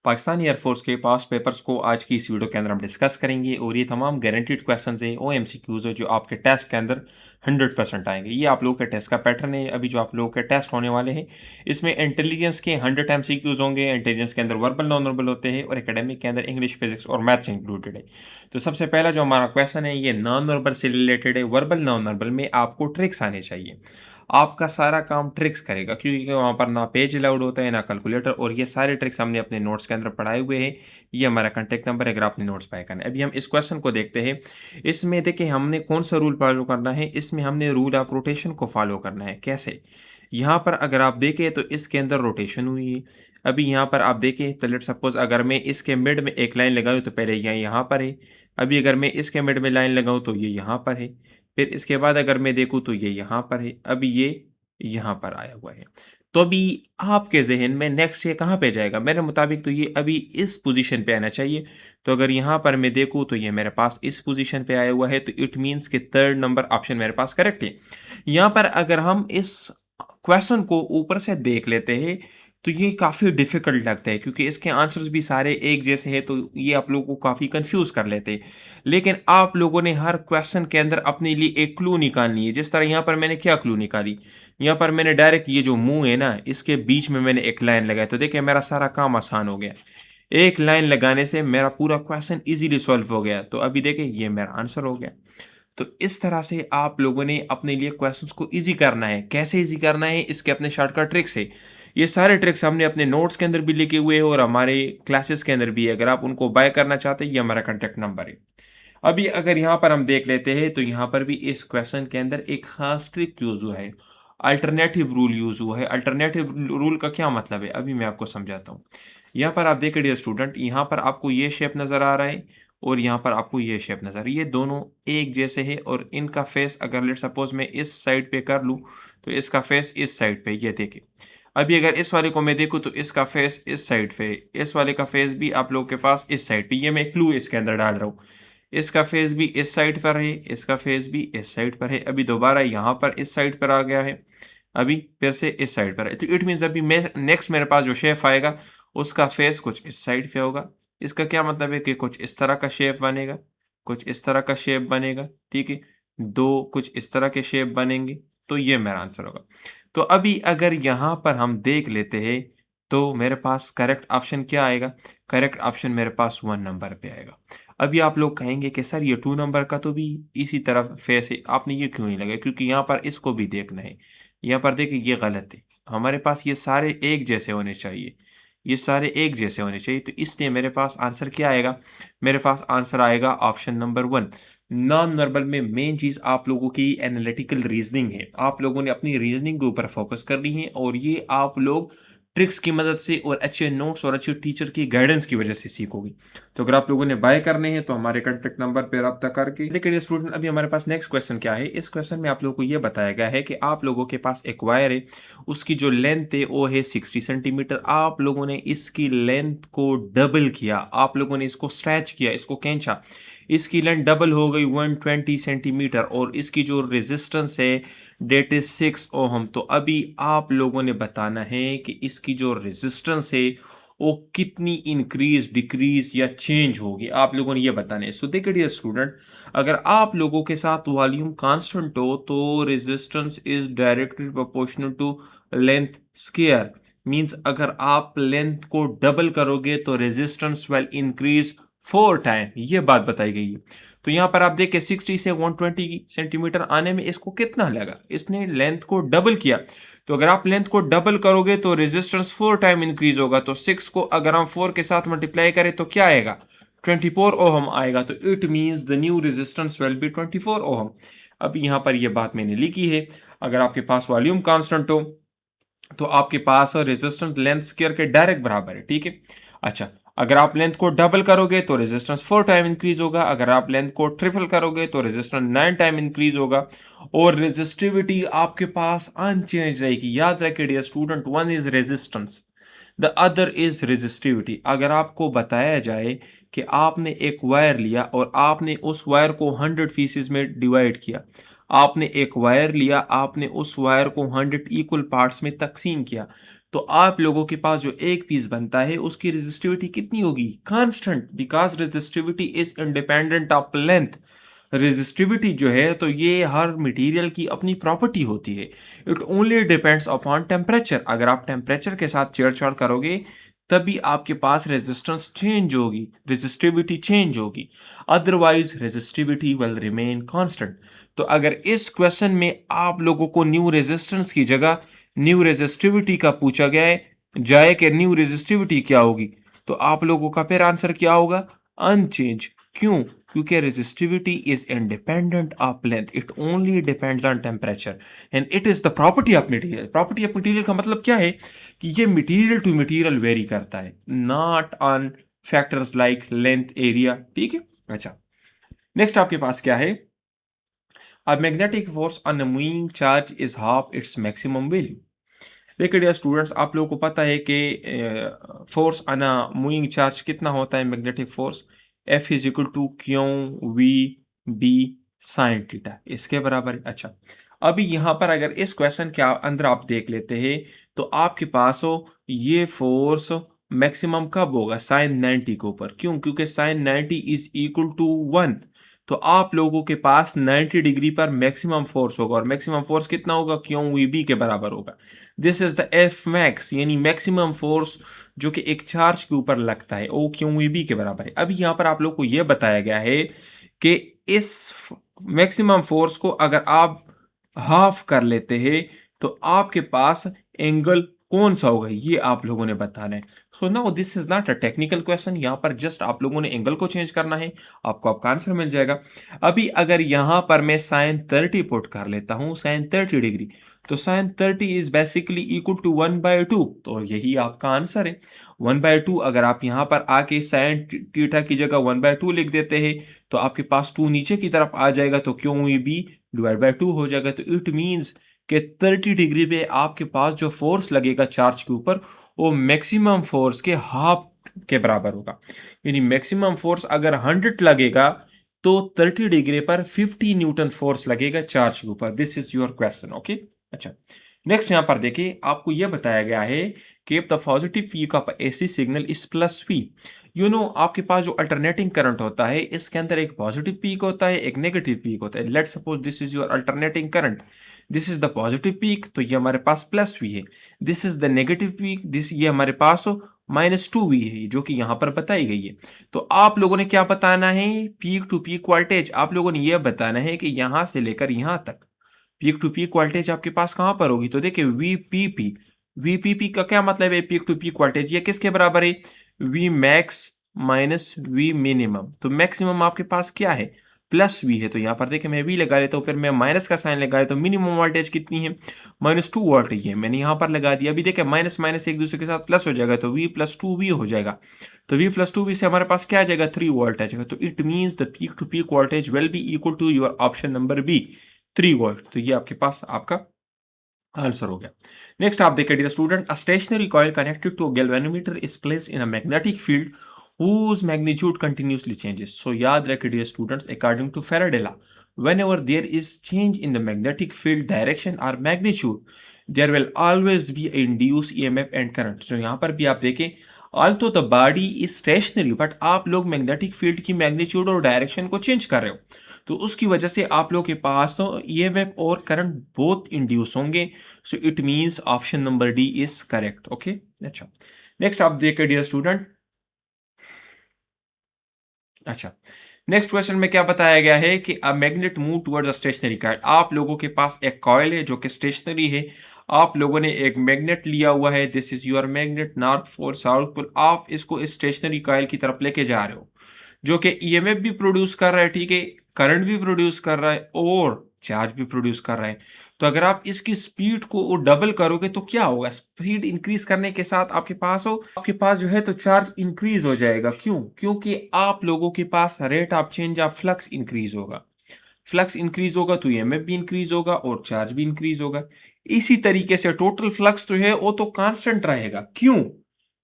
Pakistan air force के पास papers को आज की इस वीडियो के अंदर हम डिस्कस करेंगे और ये तमाम गारंटीड क्वेश्चंस हैं OMCQs है जो आपके टेस्ट के अंदर 100% आएंगे। ये आप लोगों के टेस्ट का पैटर्न है। अभी जो आप लोगों के टेस्ट होने वाले हैं इसमें इंटेलिजेंस के 100 MCQs होंगे। इंटेलिजेंस के अंदर वर्बल नॉन वर्बल होते हैं और एकेडमिक के अंदर इंग्लिश, फिजिक्स और मैथ्स इंक्लूडेड है। तो सबसे पहला जो हमारा क्वेश्चन है ये नॉन वर्बल से रिलेटेड है। वर्बल नॉन वर्बल में आपको ट्रिक्स आने चाहिए। आपका सारा काम ट्रिक्स करेगा क्योंकि वहाँ पर ना पेज अलाउड होता है ना कैलकुलेटर, और ये सारे ट्रिक्स हमने अपने नोट्स के अंदर पढ़ाए हुए हैं। ये हमारा कॉन्टैक्ट नंबर है अगर आपने नोट्स पाए करना है। अभी हम इस क्वेश्चन को देखते हैं। इसमें देखिए हमने कौन सा रूल फॉलो करना है। इसमें हमने रूल ऑफ रोटेशन को फॉलो करना है। कैसे? यहाँ पर अगर आप देखें तो इसके अंदर रोटेशन हुई है। अभी यहाँ पर आप देखें तो लेट सपोज अगर मैं इसके मिड में एक लाइन लगाऊँ तो पहले यहाँ पर है। अभी अगर मैं इसके मिड में लाइन लगाऊँ तो ये यहाँ पर है। फिर इसके बाद अगर मैं देखूँ तो ये यहाँ पर है। अभी ये यहाँ पर आया हुआ है। तो अभी आपके ज़हन में नेक्स्ट ये कहाँ पे जाएगा? मेरे मुताबिक तो ये अभी इस पोज़ीशन पे आना चाहिए। तो अगर यहाँ पर मैं देखूँ तो ये मेरे पास इस पोज़ीशन पे आया हुआ है, तो इट मीन्स कि 3rd नंबर ऑप्शन मेरे पास करेक्ट है। यहाँ पर अगर हम इस क्वेश्चन को ऊपर से देख लेते हैं तो ये काफ़ी डिफ़िकल्ट लगता है क्योंकि इसके आंसर्स भी सारे एक जैसे हैं, तो ये आप लोगों को काफ़ी कंफ्यूज कर लेते हैं। लेकिन आप लोगों ने हर क्वेश्चन के अंदर अपने लिए एक क्लू निकालनी है। जिस तरह यहाँ पर मैंने क्या क्लू निकाली, यहाँ पर मैंने डायरेक्ट ये जो मुंह है ना इसके बीच में मैंने एक लाइन लगाई, तो देखिए मेरा सारा काम आसान हो गया। एक लाइन लगाने से मेरा पूरा क्वेश्चन इजीली सॉल्व हो गया। तो अभी देखिए ये मेरा आंसर हो गया। तो इस तरह से आप लोगों ने अपने लिए क्वेश्चंस को इजी करना है। कैसे इजी करना है? इसके अपने शॉर्टकट ट्रिक्स है। ये सारे ट्रिक्स हमने अपने नोट्स के अंदर भी लिखे हुए हैं और हमारे क्लासेस के अंदर भी है। अगर आप उनको बाय करना चाहते हैं, ये हमारा कॉन्टैक्ट नंबर है। अभी अगर यहाँ पर हम देख लेते हैं तो यहाँ पर भी इस क्वेश्चन के अंदर एक खास ट्रिक यूज हुआ है। अल्टरनेटिव रूल यूज हुआ है। अल्टरनेटिव रूल का क्या मतलब है अभी मैं आपको समझाता हूँ। यहाँ पर आप देखिए डियर स्टूडेंट, यहाँ पर आपको ये शेप नजर आ रहा है और यहाँ पर आपको ये शेप नजर आ रही है। ये दोनों एक जैसे हैं और इनका फेस अगर लेट सपोज मैं इस साइड पे कर लूँ तो इसका फेस इस साइड पे, ये देखिए। अभी अगर इस वाले को मैं देखूँ तो इसका फेस इस साइड पे, इस वाले का फेस भी आप लोगों के पास इस साइड पे। ये मैं क्लू इसके अंदर डाल रहा हूँ। इसका फेस भी इस साइड पर है, इसका फेस भी इस साइड पर है। अभी दोबारा यहाँ पर इस साइड पर आ गया है, अभी फिर से इस साइड पर है। तो इट मीन्स अभी मैं नेक्स्ट मेरे पास जो शेप आएगा उसका फेस कुछ इस साइड पे होगा। इसका क्या मतलब है कि कुछ इस तरह का शेप बनेगा, कुछ इस तरह का शेप बनेगा, ठीक है। दो कुछ इस तरह के शेप बनेंगे, तो ये मेरा आंसर होगा। तो अभी अगर यहाँ पर हम देख लेते हैं तो मेरे पास करेक्ट ऑप्शन क्या आएगा? करेक्ट ऑप्शन मेरे पास 1 नंबर पे आएगा। अभी आप लोग कहेंगे कि सर ये 2 नंबर का तो भी इसी तरह फेस है, आपने ये क्यों नहीं लगाया? क्योंकि यहाँ पर इसको भी देखना है। यहाँ पर देखिए ये गलत है। हमारे पास ये सारे एक जैसे होने चाहिए। ये सारे एक जैसे होने चाहिए, तो इसलिए मेरे पास आंसर क्या आएगा? मेरे पास आंसर आएगा ऑप्शन नंबर 1। नॉन वर्बल में मेन चीज़ आप लोगों की एनालिटिकल रीजनिंग है। आप लोगों ने अपनी रीजनिंग के ऊपर फोकस करनी है और ये आप लोग ट्रिक्स की मदद से और अच्छे नोट्स और अच्छे टीचर की गाइडेंस की वजह से सीखोगे। तो अगर आप लोगों ने बाय करने हैं तो हमारे कॉन्टैक्ट नंबर पर रब्ता करके देखिए स्टूडेंट। अभी हमारे पास नेक्स्ट क्वेश्चन क्या है? इस क्वेश्चन में आप लोगों को ये बताया गया है कि आप लोगों के पास एक वायर है, उसकी जो लेंथ है वो है 60 सेंटीमीटर। आप लोगों ने इसकी लेंथ को डबल किया, आप लोगों ने इसको स्ट्रेच किया, इसको खींचा, इसकी लेंथ डबल हो गई 120 सेंटीमीटर और इसकी जो रेजिस्टेंस है डेट इज 6 ओहम। तो अभी आप लोगों ने बताना है कि इसकी जो रेजिस्टेंस है वो कितनी इंक्रीज, डिक्रीज या चेंज होगी, आप लोगों ने ये बताना है। सो देखिए डियर स्टूडेंट, अगर आप लोगों के साथ वॉल्यूम कांस्टेंट हो तो resistance is directly proportional to length square. Means अगर आप लेंथ को डबल करोगे तो रेजिस्टेंस विल इंक्रीज 4 टाइम, ये बात बताई गई है। तो यहाँ पर आप देखिए 60 से 120 सेंटीमीटर आने में इसको कितना लगा? इसने लेंथ को डबल किया। तो अगर आप लेंथ को डबल करोगे तो रेजिस्टेंस 4 टाइम इंक्रीज होगा। तो 6 को अगर हम 4 के साथ मल्टीप्लाई करें तो क्या आएगा? 24 ओहम आएगा। तो it means the new resistance will be 24 ohm. अब यहाँ पर यह बात मैंने लिखी है। अगर आपके पास वॉल्यूम कांस्टेंट हो तो आपके पास रेजिस्टेंस लेंथ स्क्वायर के डायरेक्ट बराबर है, ठीक है। अच्छा, अगर आप लेंथ को डबल करोगे तो रेजिस्टेंस 4 टाइम इंक्रीज होगा। अगर आप लेंथ को ट्रिपल करोगे तो रेजिस्टेंस 9 टाइम इंक्रीज होगा और रेजिस्टिविटी आपके पास अनचेंज रहेगी। याद रखिए dear student, one is resistance, the other is resistivity. अगर आपको बताया जाए कि आपने एक वायर लिया और आपने उस वायर को 100 पीसेस में डिवाइड किया, आपने एक वायर लिया, आपने उस वायर को 100 इक्वल पार्ट्स में तकसीम किया, तो आप लोगों के पास जो एक पीस बनता है उसकी रेजिस्टिविटी कितनी होगी? Constant, because resistivity is independent of length. Resistivity जो है तो ये हर मटेरियल की अपनी प्रॉपर्टी होती है। It only depends upon temperature. अगर आप टेम्परेचर के साथ छेड़छाड़ करोगे तभी आपके पास रेजिस्टेंस चेंज होगी, रेजिस्टिविटी चेंज होगी, otherwise resistivity will remain constant. तो अगर इस क्वेश्चन में आप लोगों को न्यू रेजिस्टेंस की जगह न्यू रेजिस्टिविटी का पूछा गया है, जाए कि न्यू रेजिस्टिविटी क्या होगी, तो आप लोगों का फिर आंसर क्या होगा? अनचेंज। क्यों? क्योंकि resistivity is independent of length, it only depends on temperature and it is the property of material. Property of material का मतलब क्या है? कि ये मटेरियल टू मटेरियल वेरी करता है, not on factors like length, area. ठीक है। अच्छा, नेक्स्ट आपके पास क्या है? A magnetic force on a moving charge is half its maximum value. देखिए डियर स्टूडेंट्स, आप लोगों को पता है कि force on a moving charge कितना होता है? Magnetic force F is equal to Q V B sine theta, इसके बराबर है। अच्छा, अभी यहाँ पर अगर इस क्वेश्चन के अंदर आप देख लेते हैं तो आपके पास हो ये फोर्स मैक्सिमम कब होगा? साइन 90 के ऊपर। क्यों? क्योंकि साइन 90 इज इक्वल टू 1। तो आप लोगों के पास 90 डिग्री पर मैक्सिमम फोर्स होगा और मैक्सिमम फोर्स कितना होगा? क्यू वी बी के बराबर होगा। This is the F max, यानी मैक्सिमम फोर्स जो कि एक चार्ज के ऊपर लगता है, ओ क्यू वी बी के बराबर है। अभी यहाँ पर आप लोग को यह बताया गया है कि इस मैक्सिमम फोर्स को अगर आप हाफ कर लेते हैं तो आपके पास एंगल कौन सा होगा, ये आप लोगों ने बताना है। So now this is not a technical question, यहाँ पर जस्ट आप लोगों ने एंगल को चेंज करना है, आपको आपका आंसर मिल जाएगा। अभी अगर यहाँ पर मैं साइन 30 पुट कर लेता हूँ, साइन 30 डिग्री, तो sine 30 is basically equal to 1/2, तो यही आपका आंसर है 1/2। अगर आप यहाँ पर आके साइन थीटा की जगह 1/2 लिख देते हैं तो आपके पास 2 नीचे की तरफ आ जाएगा, तो Q V B divide by 2 हो जाएगा। तो इट मीन्स कि 30 डिग्री पे आपके पास जो फोर्स लगेगा चार्ज के ऊपर वो मैक्सिमम फोर्स के हाफ के बराबर होगा। यानी मैक्सिमम फोर्स अगर 100 लगेगा तो 30 डिग्री पर 50 न्यूटन फोर्स लगेगा चार्ज के ऊपर। This is your question. Okay. अच्छा, नेक्स्ट यहां पर देखिए, आपको यह बताया गया है कि the positive peak of AC signal is plus V. You know, आपके पास जो अल्टरनेटिंग करंट होता है इसके अंदर एक पॉजिटिव पीक होता है, एक नेगेटिव पीक होता है। Let suppose this is your alternating current, this is the positive peak, तो ये हमारे पास प्लस वी है। This is the negative peak, this ये हमारे पास -2 वी है, जो कि यहां पर बताई गई है। तो आप लोगों ने क्या बताना है? पीक टू पीक वोल्टेज आप लोगों ने यह बताना है कि यहां से लेकर यहां तक पीक टू पीक वोल्टेज आपके पास कहां पर होगी। तो देखिए वीपीपी, वीपीपी का क्या मतलब है? Peak to peak voltage. ये किसके बराबर है? V max minus V minimum. तो मैक्सिमम आपके पास क्या है? प्लस वी है। तो यहां पर देखिए मैं वी लगा लेता हूं, फिर मैं माइनस का साइन लगा लेता हूं। मिनिमम वोल्टेज कितनी है? -2 वोल्ट है, मैंने यहां पर लगा दिया। अभी देखिए माइनस माइनस एक दूसरे के साथ प्लस हो जाएगा, तो वी प्लस टू वी हो जाएगा। तो वी प्लस टू वी से हमारे पास क्या आ जाएगा? 3 वोल्ट आ जाएगा। तो it means the peak to peak voltage will be equal to your option number B, 3 volt. तो ये आपके पास आपका आंसर हो गया। नेक्स्ट आप देखिए dear student, a stationary coil connected to a galvanometer is placed in a magnetic field whose magnitude continuously changes. So याद रखिए dear students, according to Faraday law, whenever there is change in the magnetic field direction or magnitude, there will always be a induced EMF and current. So यहाँ पर भी आप देखें, although the body is stationary, but आप लोग magnetic field की magnitude और direction को चेंज कर रहे हो, तो उसकी वजह से आप लोग के पास ईएमएफ और करंट बोथ इंड्यूस होंगे। So it means option number D is correct. Okay. अच्छा, नेक्स्ट आप देखिए डियर स्टूडेंट। अच्छा, नेक्स्ट क्वेश्चन में क्या बताया गया है कि a magnet move towards a stationary coil. आप लोगों के पास एक कॉइल है जो कि स्टेशनरी है, आप लोगों ने एक मैग्नेट लिया हुआ है, this is your magnet, north pole south pole, आप इसको इस स्टेशनरी कॉइल की तरफ लेके जा रहे हो, जो कि ईएमएफ भी प्रोड्यूस कर रहा है, ठीक है, करंट भी प्रोड्यूस कर रहा है और चार्ज भी प्रोड्यूस कर रहा है। तो अगर आप इसकी स्पीड को डबल करोगे तो क्या होगा? स्पीड इंक्रीज करने के साथ आपके पास जो है तो चार्ज इंक्रीज हो जाएगा। क्यों? क्योंकि आप लोगों के पास rate of change of flux increase होगा। फ्लक्स इंक्रीज होगा तो ईएमएफ भी इंक्रीज होगा और चार्ज भी इंक्रीज होगा। इसी तरीके से टोटल फ्लक्स जो है वो तो कांस्टेंट रहेगा। क्यों?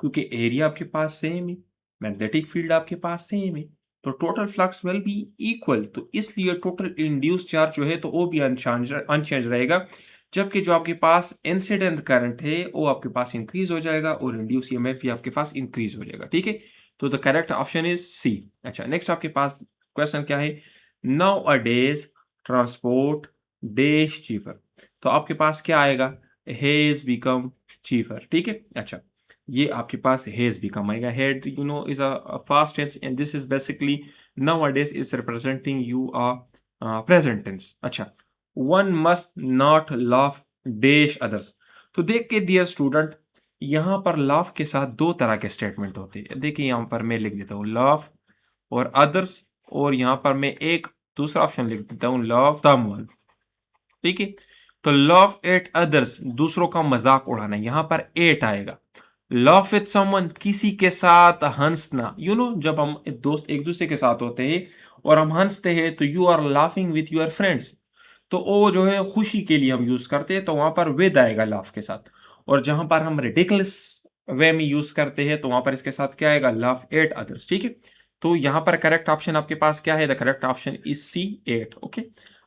क्योंकि एरिया आपके पास सेम है, मैग्नेटिक फील्ड आपके पास सेम है, तो total flux will be equal. तो इसलिए टोटल इंड्यूस चार्ज जो है तो वो भी अनचेंज रहेगा, जबकि जो आपके पास इंसिडेंट करंट है वो आपके पास इंक्रीज हो जाएगा और इंड्यूस ईएमएफ भी आपके पास इंक्रीज हो जाएगा। ठीक है, तो the correct option is C. अच्छा, नेक्स्ट आपके पास क्वेश्चन क्या है, nowadays transport days cheaper. तो आपके पास क्या आएगा, हेज बिकम चीपर। ठीक है, अच्छा, ये आपके पास हेज बिकम आएगा। Had you know is a past tense and this is basically nowadays is representing you a present tense. अच्छा, वन मस्ट नॉट लाफ डेश अदर्स। तो देख के डियर स्टूडेंट, यहां पर लाफ के साथ दो तरह के स्टेटमेंट होते हैं। देखिए यहां पर मैं लिख देता हूं लाफ और अदर्स, और यहां पर मैं एक दूसरा ऑप्शन लिख देता हूं लव समवन। ठीक है, तो लव एट अदर्स दूसरों का मजाक उड़ाना, यहां पर एट आएगा। लव विथ समवन किसी के साथ हंसना, जब हम दोस्त एक दूसरे के साथ होते हैं और हम हंसते हैं तो you are laughing with your friends, तो वो जो है खुशी के लिए हम यूज करते हैं, तो वहां पर विद आएगा लाफ के साथ। और जहां पर हम रिडिकुलस वे में यूज करते हैं तो वहां पर इसके साथ क्या आएगा, लाफ एट अदर्स। ठीक है, तो यहां पर करेक्ट ऑप्शन आपके पास क्या है, the correct option is C, eight. Okay,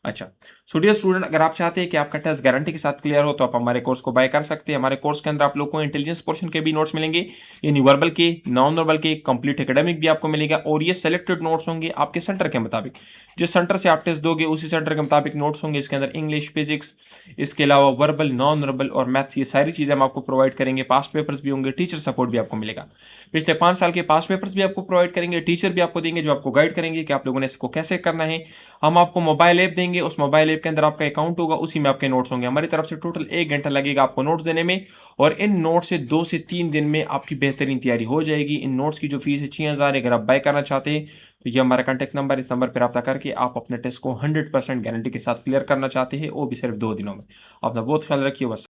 अच्छा, सो डियर स्टूडेंट, अगर आप चाहते हैं कि आपका टेस्ट गारंटी के साथ क्लियर हो तो आप हमारे कोर्स को बाय कर सकते हैं। हमारे कोर्स के अंदर आप लोग को इंटेलिजेंस पोर्शन के भी नोट्स मिलेंगे, यानी वर्बल के, नॉन वर्बल के, कंप्लीट एकेडमिक भी आपको मिलेगा, और ये सेलेक्टेड नोट्स होंगे आपके सेंटर के मुताबिक। जिस सेंटर से आप टेस्ट दोगे उसी सेंटर के मुताबिक नोट्स होंगे। इसके अंदर इंग्लिश, फिजिक्स, इसके अलावा वर्बल, नॉन वर्बल और मैथ्स, ये सारी चीजें हम आपको प्रोवाइड करेंगे। पास्ट पेपर्स भी होंगे, टीचर सपोर्ट भी आपको मिलेगा। पिछले 5 साल के पास्ट पेपर्स भी आपको प्रोवाइड करेंगे, टीचर भी आपको देंगे जो आपको गाइड करेंगे कि आप लोगों ने इसको कैसे करना है। हम आपको मोबाइल ऐप देंगे, उस मोबाइल ऐप के अंदर आपका अकाउंट होगा, उसी में आपके नोट्स होंगे। हमारी तरफ से टोटल 1 घंटा लगेगा आपको नोट्स देने में, और इन नोट्स से 2 से 3 दिन में आपकी बेहतरीन तैयारी हो जाएगी। इन नोट्स की जो फीस है 6,000। अगर आप बाय करना चाहते हैं तो ये हमारा कॉन्टैक्ट नंबर, इस नंबर पर रब्ता करके आप अपने टेस्ट को 100% गारंटी के साथ क्लियर करना चाहते हैं, वो भी सिर्फ 2 दिनों में। अपना बहुत ख्याल रखिए। बस।